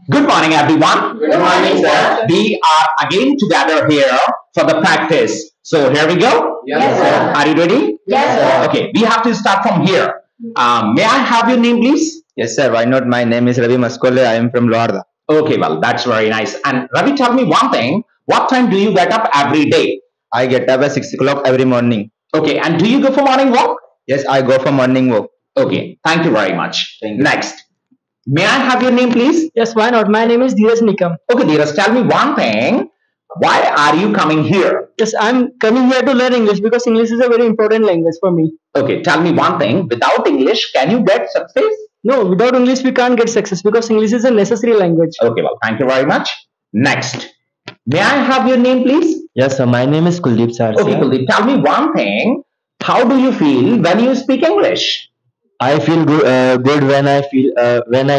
Good morning, everyone. Good morning, sir. We are again together here for the practice. So here we go. Yes, sir. Are you ready? Yes, sir. Okay, we have to start from here. May I have your name, please? Yes, sir. Why not? My name is Ravi Maskole. I am from Loharda. Okay, well, that's very nice. And Ravi, tell me one thing. What time do you get up every day? I get up at 6 o'clock every morning. Okay, and do you go for morning walk? Yes, I go for morning walk. Okay, thank you very much. Thank you. Next, may I have your name, please? Yes, why not? My name is Dheeraj Nikam. Okay, Dheeraj, tell me one thing. Why are you coming here? Yes, I'm coming here to learn English because English is a very important language for me. Okay, tell me one thing. Without English, can you get success? No, without English we can't get success because English is a necessary language. Okay, well, thank you very much. Next, may I have your name, please? Yes, sir. My name is Kuldeep Sarsia. Okay, Kuldeep, tell me one thing. How do you feel when you speak English? I feel good when I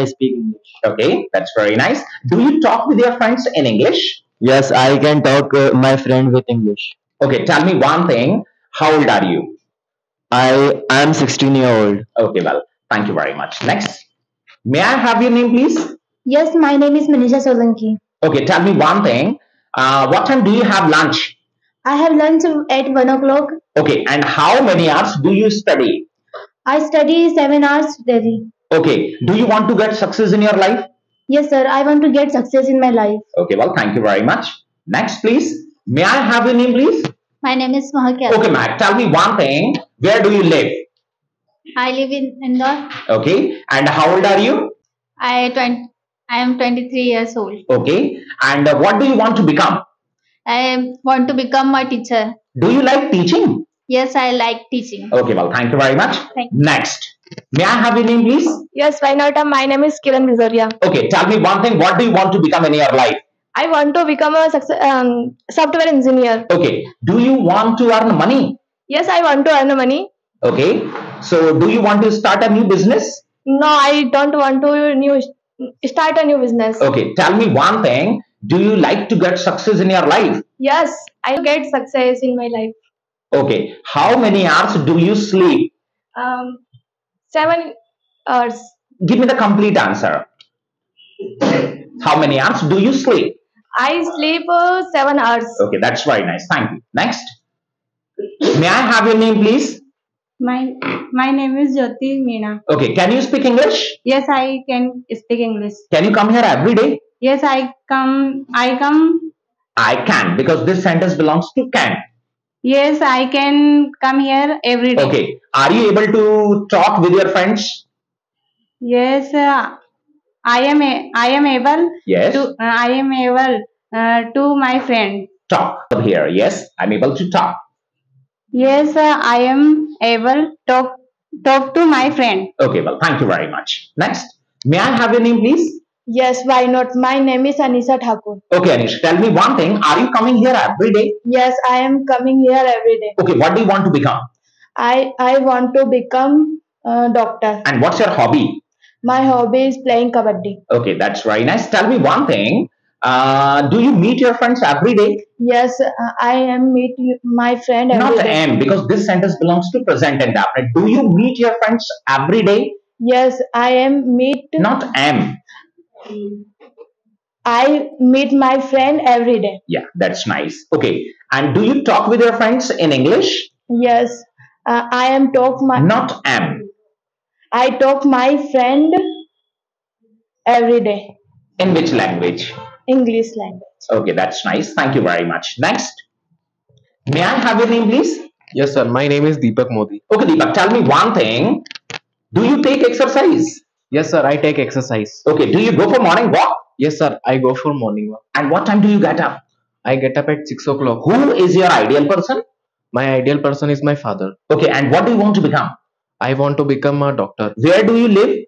speak English. Okay, that's very nice. Do you talk with your friends in English? Yes, I can talk my friend with English. Okay, tell me one thing. How old are you? I am 16-year old. Okay, well, thank you very much. Next, may I have your name, please? Yes, my name is Manisha Solanki. Okay, tell me one thing. What time do you have lunch? I have lunch at 1 o'clock. Okay, and how many hours do you study? I study 7 hours daily. Okay, do you want to get success in your life? Yes, sir. I want to get success in my life. Okay, well, thank you very much. Next, please. May I have your name, please? My name is Mahak. Okay, Mac, tell me one thing. Where do you live? I live in Indore. Okay, and how old are you? I am 23 years old. Okay, and what do you want to become? I want to become a teacher. Do you like teaching? Yes, I like teaching. Okay, well, thank you very much. Thank you. Next, may I have your name, please? Yes, why not? My name is Kiran Bizoria. Okay, tell me one thing. What do you want to become in your life? I want to become a software engineer. Okay, do you want to earn money? Yes, I want to earn money. Okay, so do you want to start a new business? No, I don't want to start a new business. Okay, tell me one thing. Do you like to get success in your life? Yes, I get success in my life. Okay, how many hours do you sleep? 7 hours. Give me the complete answer. How many hours do you sleep? I sleep 7 hours. Okay, that's very nice. Thank you. Next, may I have your name, please? My name is Jyoti Meena. Okay, can you speak English? Yes, I can speak English. Can you come here every day? Yes, I come. I can, because this sentence belongs to can. Yes, I can come here every day. Okay, are you able to talk with your friends? Yes, I am able Yes. to. I am able to my friend. Talk here. Yes, I'm able to talk. Yes, I am able talk to my friend. Okay, well, thank you very much. Next, may I have your name, please? Yes, why not? My name is Anisha Thakur. Okay, Anish, tell me one thing. Are you coming here every day? Yes, I am coming here every day. Okay, what do you want to become? I want to become a doctor. And what's your hobby? My hobby is playing kabaddi. Okay, that's very nice. Tell me one thing. Do you meet your friends every day? Yes, I am my friend every Not day. am, because this sentence belongs to present and definite. Do you meet your friends every day? Yes, I am meet. Not am. I meet my friend every day. Yeah, that's nice. Okay, and do you talk with your friends in English? Yes, I am talk my. Not am. I talk my friend every day. In which language? English language. Okay, that's nice. Thank you very much. Next, may I have your name, please? Yes, sir. My name is Deepak Modi. Okay, Deepak, tell me one thing. Do you take exercise? Yes, sir. I take exercise. Okay, do you go for morning walk? Yes, sir. I go for morning walk. And what time do you get up? I get up at 6 o'clock. Who is your ideal person? My ideal person is my father. Okay, and what do you want to become? I want to become a doctor. Where do you live?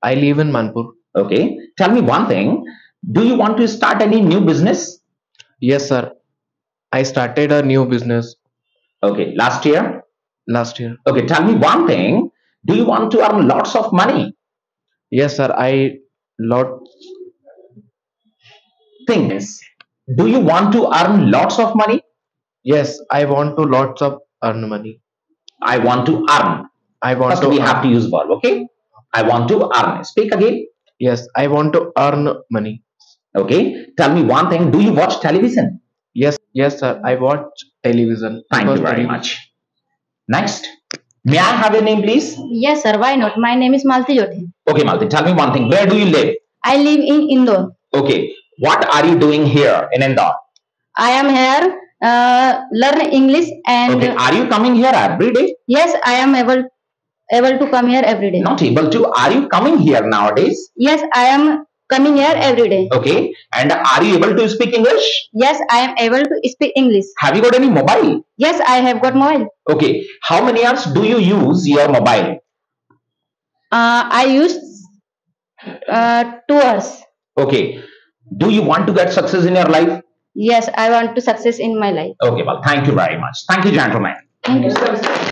I live in Manpur. Okay, tell me one thing. Do you want to start any new business? Yes, sir. I started a new business Okay, last year? last year. Okay, tell me one thing. Do you want to earn lots of money? Yes, sir. Things. Do you want to earn lots of money? Yes, I want to lots of earn money. I want to earn. I want First, to we earn. have to use verb, okay? I want to earn. Speak again. Yes, I want to earn money. Okay, tell me one thing. Do you watch television? Yes, sir. I watch television Thank you because very television. much. Next, may I have your name, please? Yes, sir. Why not? My name is Malti Jyoti. Okay, Malti, tell me one thing. Where do you live? I live in Indore. Okay, what are you doing here in Indore? I am here learn English and Okay, are you coming here every day? yes, I am able to come here every day. Not able to. Are you coming here nowadays? Yes, I am coming here every day. Okay, and are you able to speak English? Yes, I am able to speak English. Have you got any mobile? Yes, I have got mobile. Okay, how many hours do you use your mobile? I use 2 hours. Okay, do you want to get success in your life? Yes, I want to success in my life. Okay, well, thank you very much. Thank you, gentlemen. Thank you.